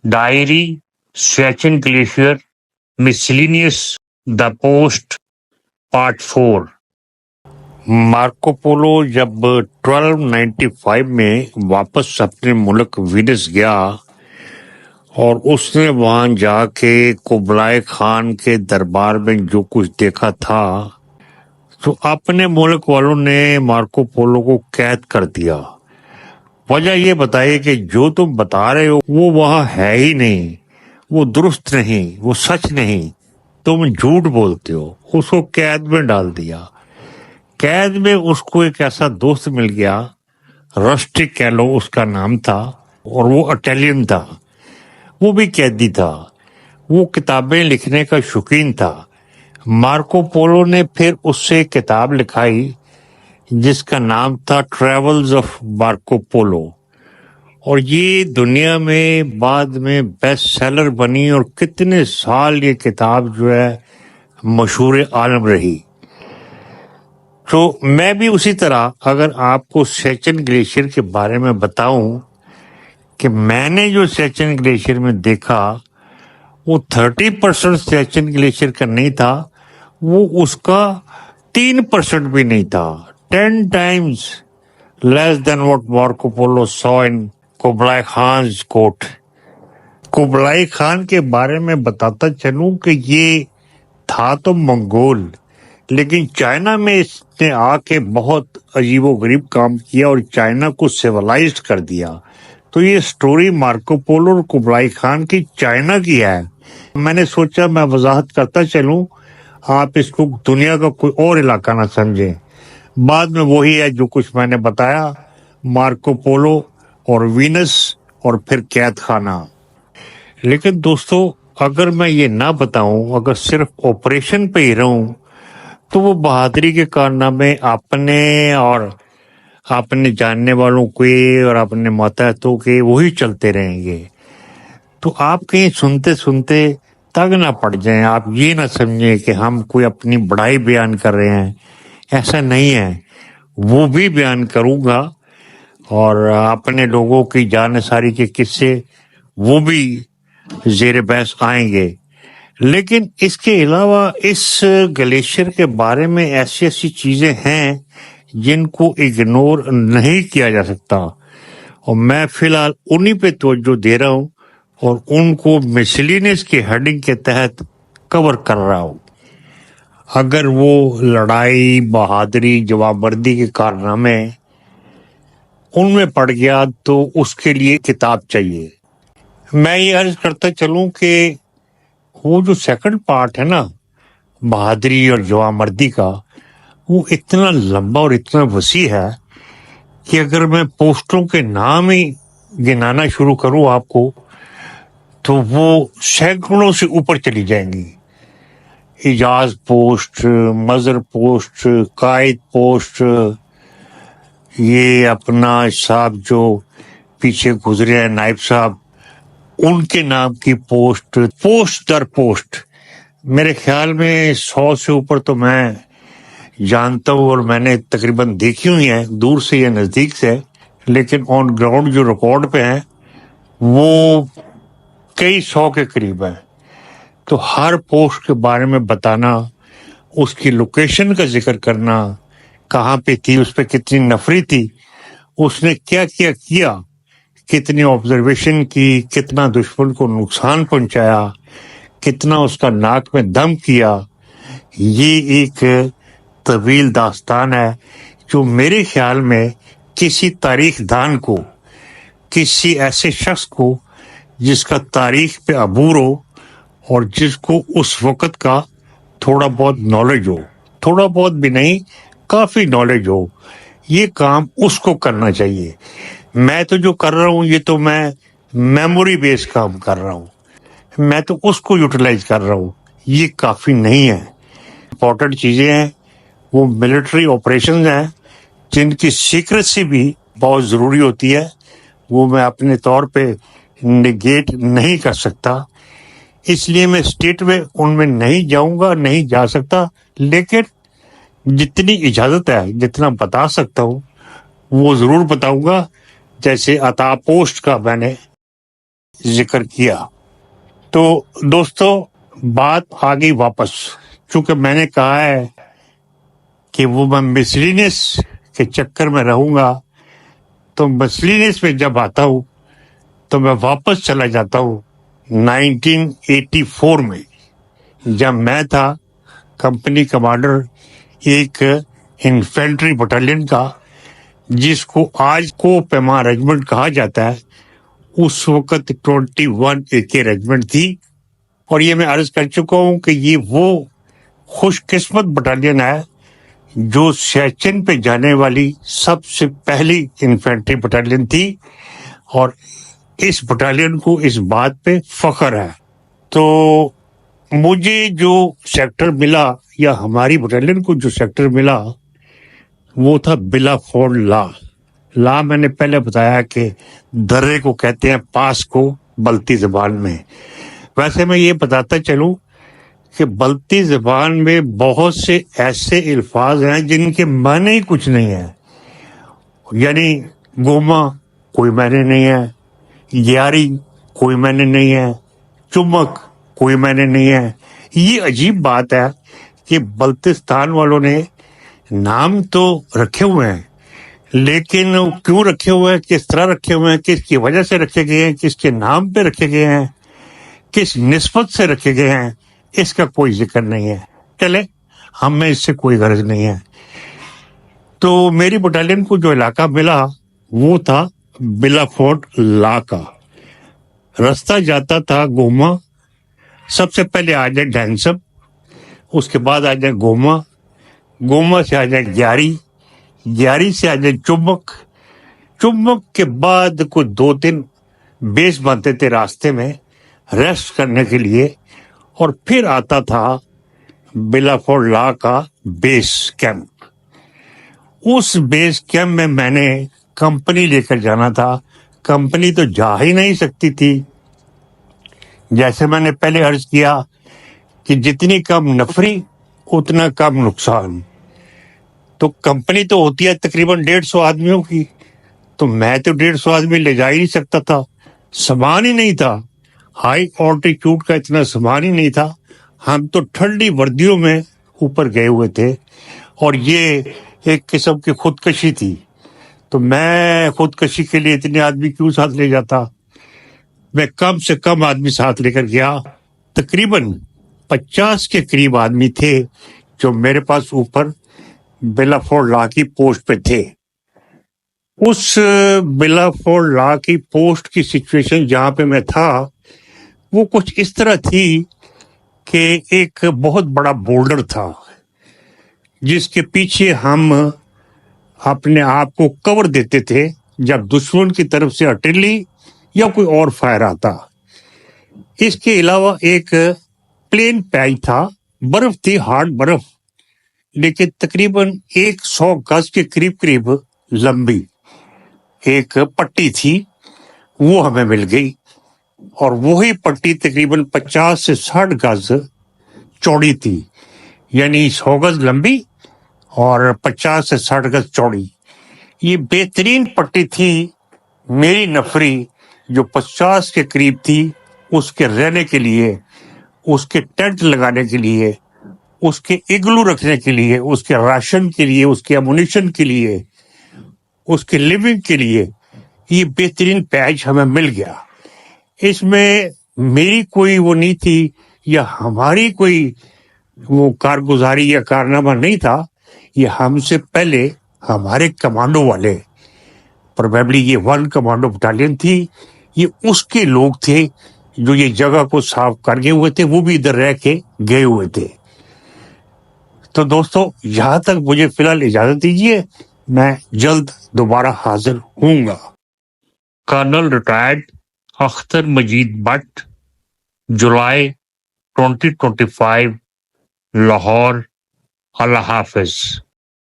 Diary, Sachin glacier, miscellaneous, the post, part 4। Marco Polo जब 1295 में वापस अपने मुल्क वीनस गया और उसने वहां जाके कुबलाई खान के दरबार में जो कुछ देखा था, तो अपने मुल्क वालों ने मार्को पोलो को कैद कर दिया। वजह ये बताइए कि जो तुम बता रहे हो वो वहां है ही नहीं, वो दुरुस्त नहीं, वो सच नहीं, तुम झूठ बोलते हो। उसको कैद में डाल दिया। कैद में उसको एक ऐसा दोस्त मिल गया, रस्टी कैलो उसका नाम था, और वो इटालियन था, वो भी कैदी था। वो किताबें लिखने का शौकीन था। मार्को पोलो ने फिर उससे किताब लिखाई जिसका नाम था ट्रेवल्स ऑफ मार्को पोलो, और ये दुनिया में बाद में बेस्ट सेलर बनी और कितने साल ये किताब जो है मशहूर आलम रही। तो मैं भी उसी तरह अगर आपको सचिन ग्लेशियर के बारे में बताऊं कि मैंने जो सचिन ग्लेशियर में देखा वो 30% सचिन ग्लेशियर का नहीं था, वो उसका 3% भी नहीं था। 10 times less than what Marco Polo saw in Kublai Khan court. Kublai Khan के बारे में बताता चलूं कि ये था तो मंगोल, लेकिन चाइना में इसने आके बहुत अजीबोगरीब काम किया और चाइना को सिविलाइज्ड कर दिया। तो ये स्टोरी मार्को पोलो और कुबलाई खान की चाइना की है। मैंने सोचा मैं वजाहत करता चलूं, आप इसको दुनिया का कोई और इलाका ना समझें। बाद में वही है जो कुछ मैंने बताया, मार्को पोलो और वीनस और फिर कैद खाना। लेकिन दोस्तों, अगर मैं ये ना बताऊं, अगर सिर्फ ऑपरेशन पे ही रहूं, तो वो बहादुरी के कारनामे अपने और अपने जानने वालों के और अपने मातहतों के वही चलते रहेंगे। तो आप कहीं सुनते सुनते तंग ना पड़ जाएं, आप ये ना समझें कि हम कोई अपनी बड़ाई बयान कर रहे हैं, ऐसा नहीं है। वो भी बयान करूंगा और अपने लोगों की जानसारी के किस्से वो भी जेर बहस आएंगे। लेकिन इसके अलावा इस ग्लेशियर के बारे में ऐसी ऐसी चीजें हैं जिनको इग्नोर नहीं किया जा सकता, और मैं फिलहाल उन्हीं पे तवज्जो दे रहा हूँ और उनको मिसलिनियस की हेडिंग के तहत कवर कर रहा हूँ। अगर वो लड़ाई, बहादुरी, जवाबवर्दी के कारनामे उनमें पड़ गया तो उसके लिए किताब चाहिए। मैं ये अर्ज करता चलूं कि वो जो सेकंड पार्ट है ना, बहादुरी और जवाबवर्दी का, वो इतना लंबा और इतना वसी है कि अगर मैं पोस्टों के नाम ही गिनाना शुरू करूं आपको, तो वो सैकड़ों से ऊपर चली जाएंगी। इजाज पोस्ट, मजर पोस्ट, कायद पोस्ट, ये अपना साहब जो पीछे गुजरे हैं नाइब साहब, उनके नाम की पोस्ट, पोस्ट दर पोस्ट, मेरे ख्याल में 100 से ऊपर तो मैं जानता हूँ और मैंने तकरीबन देखी हुई है, दूर से या नजदीक से। लेकिन ऑन ग्राउंड जो रिकॉर्ड पे है वो कई 100 के करीब है। तो हर पोस्ट के बारे में बताना, उसकी लोकेशन का जिक्र करना, कहाँ पे थी, उस पर कितनी नफरी थी, उसने क्या क्या किया, कितनी ऑब्जर्वेशन की, कितना दुश्मन को नुकसान पहुंचाया, कितना उसका नाक में दम किया, ये एक तवील दास्तान है जो मेरे ख्याल में किसी तारीख दान को, किसी ऐसे शख्स को जिसका तारीख पे अबूर हो और जिसको उस वक्त का थोड़ा बहुत नॉलेज हो, थोड़ा बहुत भी नहीं, काफी नॉलेज हो, ये काम उसको करना चाहिए। मैं तो जो कर रहा हूँ ये तो मैं मेमोरी बेस काम कर रहा हूँ, मैं तो उसको यूटिलाइज कर रहा हूँ, ये काफी नहीं है। इंपॉर्टेंट चीजें हैं, वो मिलिट्री ऑपरेशंस हैं जिनकी सीक्रेसी भी बहुत जरूरी होती है, वो मैं अपने तौर पे निगेट नहीं कर सकता, इसलिए मैं स्टेट में उनमें नहीं जाऊंगा, नहीं जा सकता। लेकिन जितनी इजाजत है, जितना बता सकता हूँ वो जरूर बताऊंगा। जैसे अता पोस्ट का मैंने जिक्र किया। तो दोस्तों बात आ गई वापस, चूंकि मैंने कहा है कि वो मैं मिसलिनियस के चक्कर में रहूंगा, तो मिसलिनियस में जब आता हूँ तो मैं वापस चला जाता हूँ 1984 में, जब मैं था कंपनी कमांडर एक इन्फेंट्री बटालियन का, जिसको आज को पैमा रेजिमेंट कहा जाता है। उस वक्त 21 AK रेजिमेंट थी, और ये मैं अर्ज कर चुका हूं कि ये वो खुशकिस्मत बटालियन है जो सेक्शन पे जाने वाली सबसे पहली इन्फेंट्री बटालियन थी, और इस बटालियन को इस बात पे फख्र है। तो मुझे जो सेक्टर मिला, या हमारी बटालियन को जो सेक्टर मिला, वो था बिलाफोर्ड ला मैंने पहले बताया कि दर्रे को कहते हैं पास को बल्ती जबान में। वैसे मैं ये बताता चलूं कि बल्ती जबान में बहुत से ऐसे अल्फाज हैं जिनके माने ही कुछ नहीं है। यानी गोमा कोई माने नहीं है, यारी कोई माने नहीं है, चुमक कोई माने नहीं है। ये अजीब बात है कि बल्तिस्तान वालों ने नाम तो रखे हुए हैं, लेकिन क्यों रखे हुए हैं, किस तरह रखे हुए हैं, किसकी वजह से रखे गए हैं, किसके नाम पे रखे गए हैं, किस निस्बत से रखे गए हैं, इसका कोई जिक्र नहीं है। चले, हमें इससे कोई गरज नहीं है। तो मेरी बटालियन को जो इलाका मिला वो था बिलाफोर्ड ला का। रास्ता जाता था गोमा, सबसे पहले आ जाए डैंसप, उसके बाद आ जाए गोमा, गोमा से आ जाए ग्यारी से आ जाए चुम्बक, चुम्बक के बाद कोई 2-3 बेस बनते थे रास्ते में रेस्ट करने के लिए, और फिर आता था बिलाफोर्ड ला का बेस कैंप। उस बेस कैंप में मैंने कंपनी लेकर जाना था। कंपनी तो जा ही नहीं सकती थी। जैसे मैंने पहले अर्ज किया कि जितनी कम नफरी उतना कम नुकसान। तो कंपनी तो होती है तकरीबन 150 आदमियों की, तो मैं तो 150 आदमी ले जा ही नहीं सकता था, सामान ही नहीं था। हाई ऑल्टीट्यूड का इतना सामान ही नहीं था। हम तो ठंडी वर्दियों में ऊपर गए हुए थे, और ये एक किस्म की खुदकशी थी। तो मैं खुदकशी के लिए इतने आदमी क्यों साथ ले जाता? मैं कम से कम आदमी साथ लेकर गया। तकरीबन 50 के करीब आदमी थे जो मेरे पास ऊपर बिलाफोर्ड ला की पोस्ट पे थे। उस बिलाफोर्ड ला की पोस्ट की सिचुएशन जहां पे मैं था, वो कुछ इस तरह थी कि एक बहुत बड़ा बोल्डर था जिसके पीछे हम अपने आप को कवर देते थे जब दुश्मन की तरफ से आर्टिलरी या कोई और फायर आता। इसके अलावा एक प्लेन पैच था, बर्फ थी, हार्ड बर्फ, लेकिन तकरीबन 100 गज के करीब करीब लंबी एक पट्टी थी, वो हमें मिल गई। और वही पट्टी तकरीबन 50 से 60 गज चौड़ी थी, यानी 100 गज लंबी और 50 से 60 गज चौड़ी। ये बेहतरीन पट्टी थी। मेरी नफरी जो 50 के करीब थी, उसके रहने के लिए, उसके टेंट लगाने के लिए, उसके इग्लू रखने के लिए, उसके राशन के लिए, उसके एमुनिशन के लिए, उसके लिविंग के लिए ये बेहतरीन पैच हमें मिल गया। इसमें मेरी कोई वो नहीं थी, या हमारी कोई वो कारगुजारी या कारनामा नहीं था। ये हमसे पहले हमारे कमांडो वाले, प्रोबेबली ये 1 कमांडो बटालियन थी, ये उसके लोग थे जो ये जगह को साफ कर गए हुए थे, वो भी इधर रह के गए हुए थे। तो दोस्तों यहां तक मुझे फिलहाल इजाजत दीजिए, मैं जल्द दोबारा हाजिर हूंगा। कर्नल रिटायर्ड अख्तर मजीद भट्ट, जुलाई 2025, लाहौर। अल्लाह हाफिज।